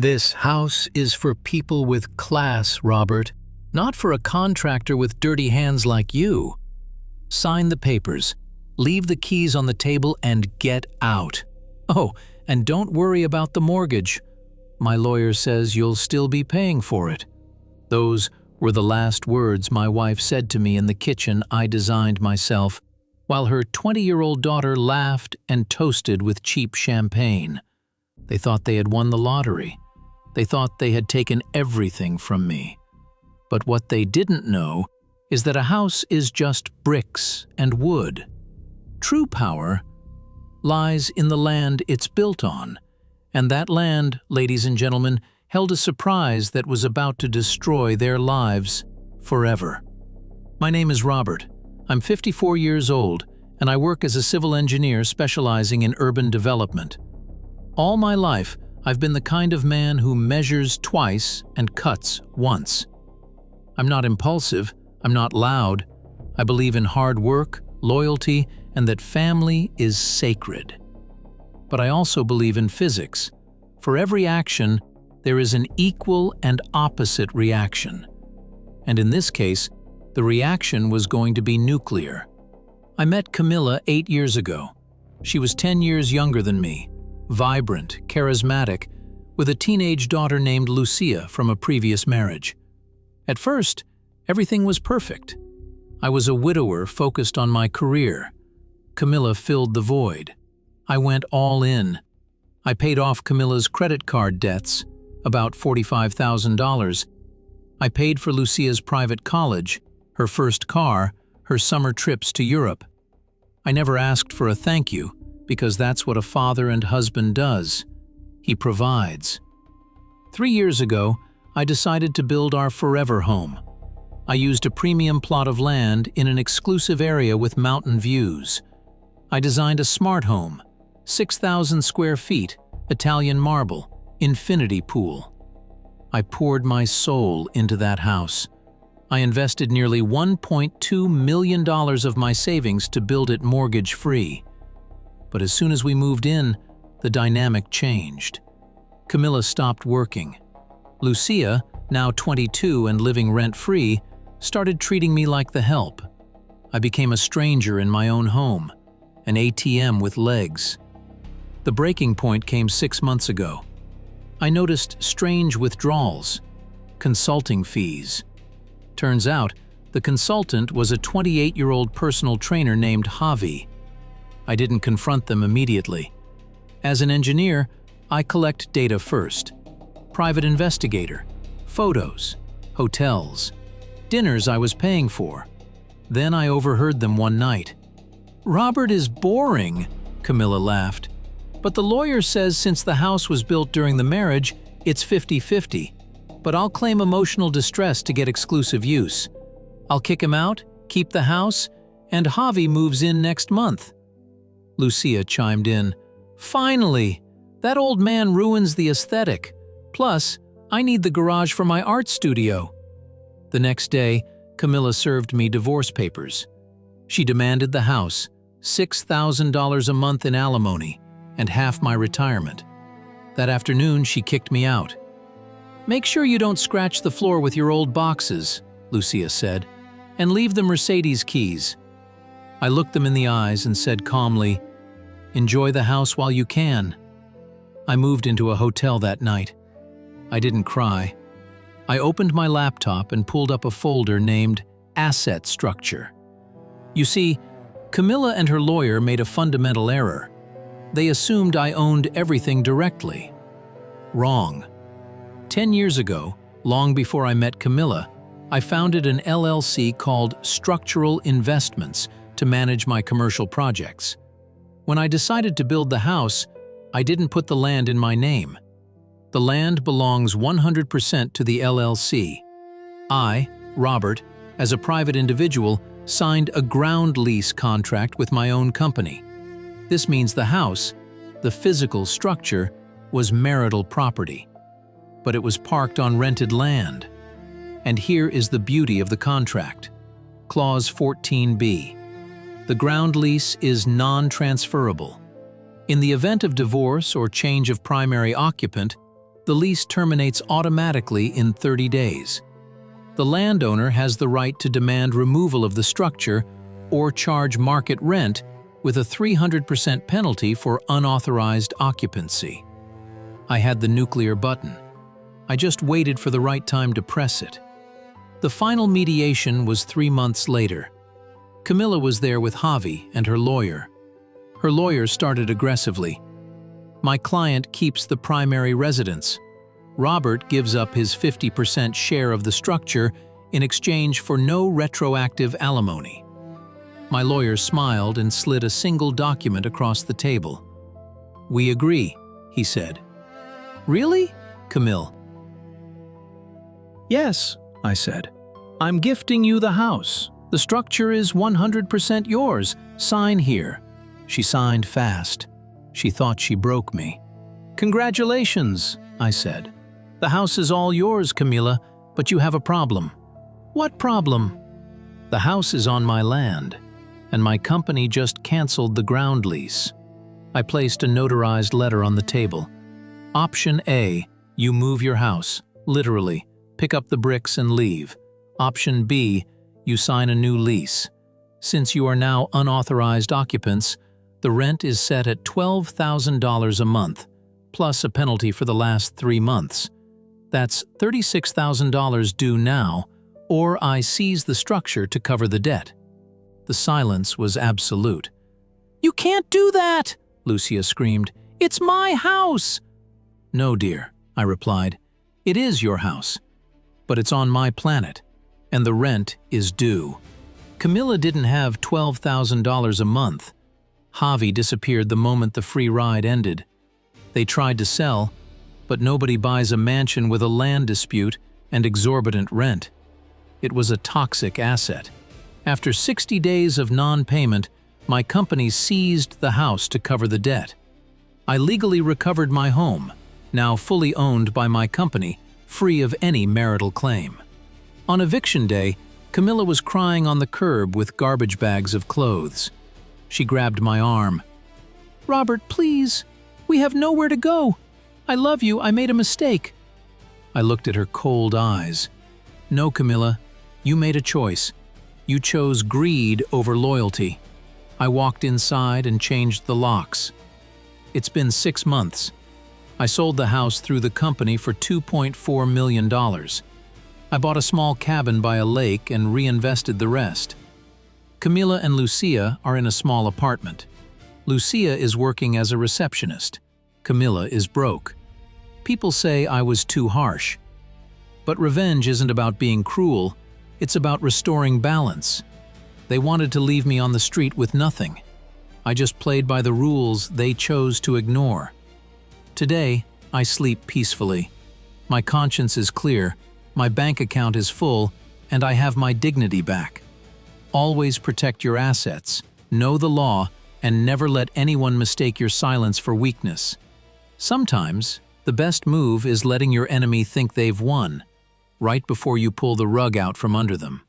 This house is for people with class, Robert, not for a contractor with dirty hands like you. Sign the papers, leave the keys on the table, and get out. Oh, and don't worry about the mortgage. My lawyer says you'll still be paying for it. Those were the last words my wife said to me in the kitchen I designed myself, while her 20-year-old daughter laughed and toasted with cheap champagne. They thought they had won the lottery. They thought they had taken everything from me. But what they didn't know is that a house is just bricks and wood. True power lies in the land it's built on, and that land, ladies and gentlemen, held a surprise that was about to destroy their lives forever. My name is Robert. I'm 54 years old, and I work as a civil engineer specializing in urban development. All my life, I've been the kind of man who measures twice and cuts once. I'm not impulsive, I'm not loud. I believe in hard work, loyalty, and that family is sacred. But I also believe in physics. For every action, there is an equal and opposite reaction. And in this case, the reaction was going to be nuclear. I met Camilla 8 years ago. She was 10 years younger than me, vibrant, charismatic, with a teenage daughter named Lucia from a previous marriage. At first, everything was perfect. I was a widower focused on my career. Camilla filled the void. I went all in. I paid off Camilla's credit card debts, about $45,000. I paid for Lucia's private college, her first car, her summer trips to Europe. I never asked for a thank you, because that's what a father and husband does. He provides. 3 years ago, I decided to build our forever home. I used a premium plot of land in an exclusive area with mountain views. I designed a smart home, 6,000 square feet, Italian marble, infinity pool. I poured my soul into that house. I invested nearly $1.2 million of my savings to build it mortgage-free. But as soon as we moved in, the dynamic changed. Camilla stopped working. Lucia, now 22 and living rent-free, started treating me like the help. I became a stranger in my own home, an ATM with legs. The breaking point came 6 months ago. I noticed strange withdrawals, consulting fees. Turns out, the consultant was a 28-year-old personal trainer named Javi. I didn't confront them immediately. As an engineer, I collect data first. Private investigator, photos, hotels, dinners I was paying for. Then I overheard them one night. "Robert is boring," Camilla laughed. "But the lawyer says since the house was built during the marriage, it's 50-50. But I'll claim emotional distress to get exclusive use. I'll kick him out, keep the house, and Javi moves in next month." Lucia chimed in. "Finally! That old man ruins the aesthetic. Plus, I need the garage for my art studio." The next day, Camilla served me divorce papers. She demanded the house, $6,000 a month in alimony, and half my retirement. That afternoon, she kicked me out. "Make sure you don't scratch the floor with your old boxes," Lucia said, "and leave the Mercedes keys." I looked them in the eyes and said calmly, "Enjoy the house while you can." I moved into a hotel that night. I didn't cry. I opened my laptop and pulled up a folder named Asset Structure. You see, Camilla and her lawyer made a fundamental error. They assumed I owned everything directly. Wrong. 10 years ago, long before I met Camilla, I founded an LLC called Structural Investments to manage my commercial projects. When I decided to build the house, I didn't put the land in my name. The land belongs 100% to the LLC. I, Robert, as a private individual, signed a ground lease contract with my own company. This means the house, the physical structure, was marital property. But it was parked on rented land. And here is the beauty of the contract. Clause 14B. The ground lease is non-transferable. In the event of divorce or change of primary occupant, The lease terminates automatically in 30 days. The landowner has the right to demand removal of the structure or charge market rent with a 300% penalty for unauthorized occupancy. I had the nuclear button. I just waited for the right time to press it. The final mediation was 3 months later. Camilla was there with Javi and her lawyer. Her lawyer started aggressively. My client keeps the primary residence. Robert gives up his 50% share of the structure in exchange for no retroactive alimony. My lawyer smiled and slid a single document across the table. "We agree," he said. "Really?" Camille. "Yes," I said. "I'm gifting you the house. The structure is 100% yours. Sign here." She signed fast. She thought she broke me. "Congratulations," I said. "The house is all yours, Camilla, but you have a problem." "What problem?" "The house is on my land, and my company just canceled the ground lease." I placed a notarized letter on the table. Option A, you move your house, literally, pick up the bricks and leave. Option B, you sign a new lease. Since you are now unauthorized occupants, the rent is set at $12,000 a month, plus a penalty for the last 3 months. That's $36,000 due now, or I seize the structure to cover the debt. The silence was absolute. "You can't do that!" Lucia screamed. "It's my house!" "No, dear," I replied. "It is your house, but it's on my planet, and the rent is due." Camilla didn't have $12,000 a month. Javi disappeared the moment the free ride ended. They tried to sell, but nobody buys a mansion with a land dispute and exorbitant rent. It was a toxic asset. After 60 days of non-payment, my company seized the house to cover the debt. I legally recovered my home, now fully owned by my company, free of any marital claim. On eviction day, Camilla was crying on the curb with garbage bags of clothes. She grabbed my arm. "Robert, please. We have nowhere to go. I love you. I made a mistake." I looked at her cold eyes. "No, Camilla. You made a choice. You chose greed over loyalty." I walked inside and changed the locks. It's been 6 months. I sold the house through the company for $2.4 million. I bought a small cabin by a lake and reinvested the rest. Camilla and Lucia are in a small apartment. Lucia is working as a receptionist. Camilla is broke. People say I was too harsh. But revenge isn't about being cruel, it's about restoring balance. They wanted to leave me on the street with nothing. I just played by the rules they chose to ignore. Today, I sleep peacefully. My conscience is clear, my bank account is full, and I have my dignity back. Always protect your assets, know the law, and never let anyone mistake your silence for weakness. Sometimes, the best move is letting your enemy think they've won, right before you pull the rug out from under them.